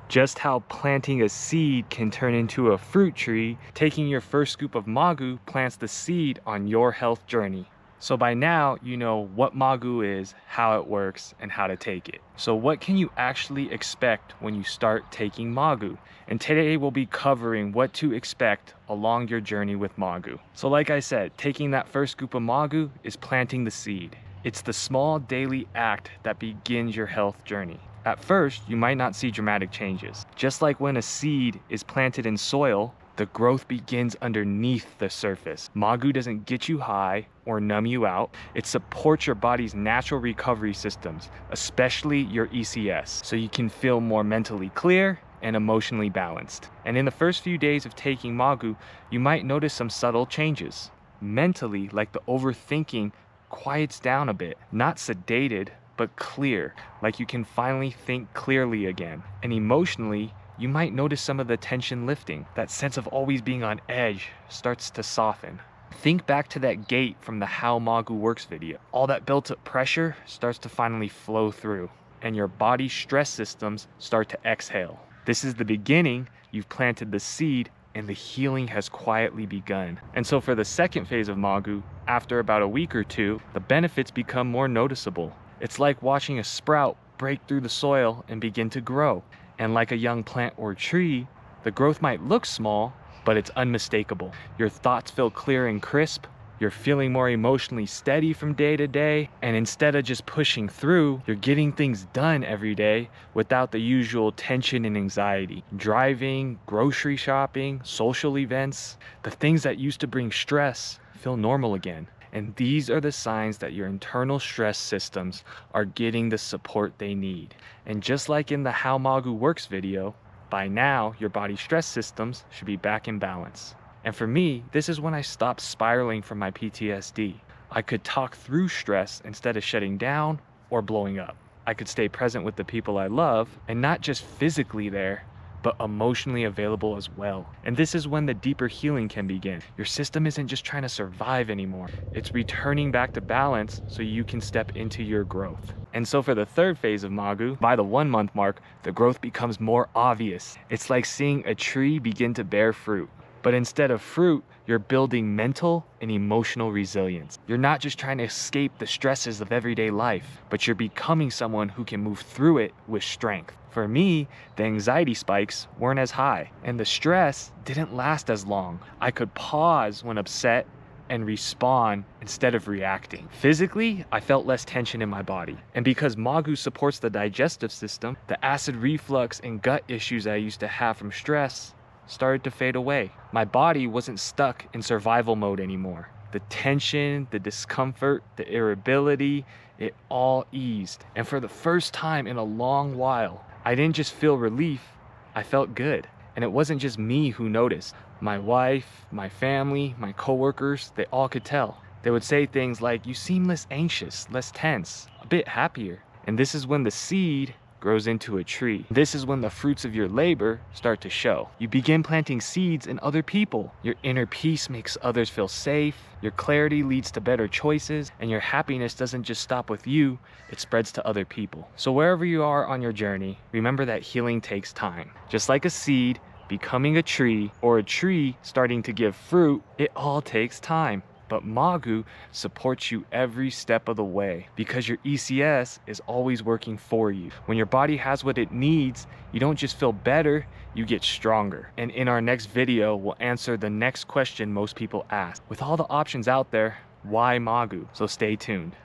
just how planting a seed can turn into a fruit tree, taking your first scoop of MAGU plants the seed on your health journey. So by now, you know what MAGU is, how it works, and how to take it. So what can you actually expect when you start taking MAGU? And today we'll be covering what to expect along your journey with MAGU. So like I said, taking that first scoop of MAGU is planting the seed. It's the small daily act that begins your health journey. At first, you might not see dramatic changes. Just like when a seed is planted in soil, the growth begins underneath the surface. MAGU doesn't get you high or numb you out. It supports your body's natural recovery systems, especially your ECS, so you can feel more mentally clear and emotionally balanced. And in the first few days of taking MAGU, you might notice some subtle changes. Mentally, like the overthinking quiets down a bit, not sedated, but clear, like you can finally think clearly again. And emotionally, you might notice some of the tension lifting. That sense of always being on edge starts to soften. Think back to that gate from the How MAGU Works video. All that built up pressure starts to finally flow through, and your body's stress systems start to exhale. This is the beginning. You've planted the seed, and the healing has quietly begun. And so for the second phase of MAGU, after about a week or two, the benefits become more noticeable. It's like watching a sprout break through the soil and begin to grow. And like a young plant or tree, the growth might look small, but it's unmistakable. Your thoughts feel clear and crisp. You're feeling more emotionally steady from day to day. And instead of just pushing through, you're getting things done every day without the usual tension and anxiety. Driving, grocery shopping, social events, the things that used to bring stress feel normal again. And these are the signs that your internal stress systems are getting the support they need. And just like in the How MAGU Works video, by now your body's stress systems should be back in balance. And for me, this is when I stopped spiraling from my PTSD. I could talk through stress instead of shutting down or blowing up. I could stay present with the people I love, and not just physically there, but emotionally available as well. And this is when the deeper healing can begin. Your system isn't just trying to survive anymore. It's returning back to balance so you can step into your growth. And so for the third phase of MAGU, by the 1 month mark, the growth becomes more obvious. It's like seeing a tree begin to bear fruit. But instead of fruit, you're building mental and emotional resilience. You're not just trying to escape the stresses of everyday life, but you're becoming someone who can move through it with strength. For me, the anxiety spikes weren't as high, and the stress didn't last as long. I could pause when upset and respond instead of reacting. Physically, I felt less tension in my body. And because MAGU supports the digestive system, the acid reflux and gut issues I used to have from stress started to fade away. My body wasn't stuck in survival mode anymore. The tension, the discomfort, the irritability, it all eased. And for the first time in a long while, I didn't just feel relief, I felt good. And it wasn't just me who noticed. My wife, my family, my coworkers, they all could tell. They would say things like, "You seem less anxious, less tense, a bit happier." And this is when the seed grows into a tree. This is when the fruits of your labor start to show. You begin planting seeds in other people. Your inner peace makes others feel safe. Your clarity leads to better choices, and your happiness doesn't just stop with you, it spreads to other people. So wherever you are on your journey, remember that healing takes time. Just like a seed becoming a tree, or a tree starting to give fruit, it all takes time. But MAGU supports you every step of the way because your ECS is always working for you. When your body has what it needs, you don't just feel better, you get stronger. And in our next video, we'll answer the next question most people ask. With all the options out there, why MAGU? So stay tuned.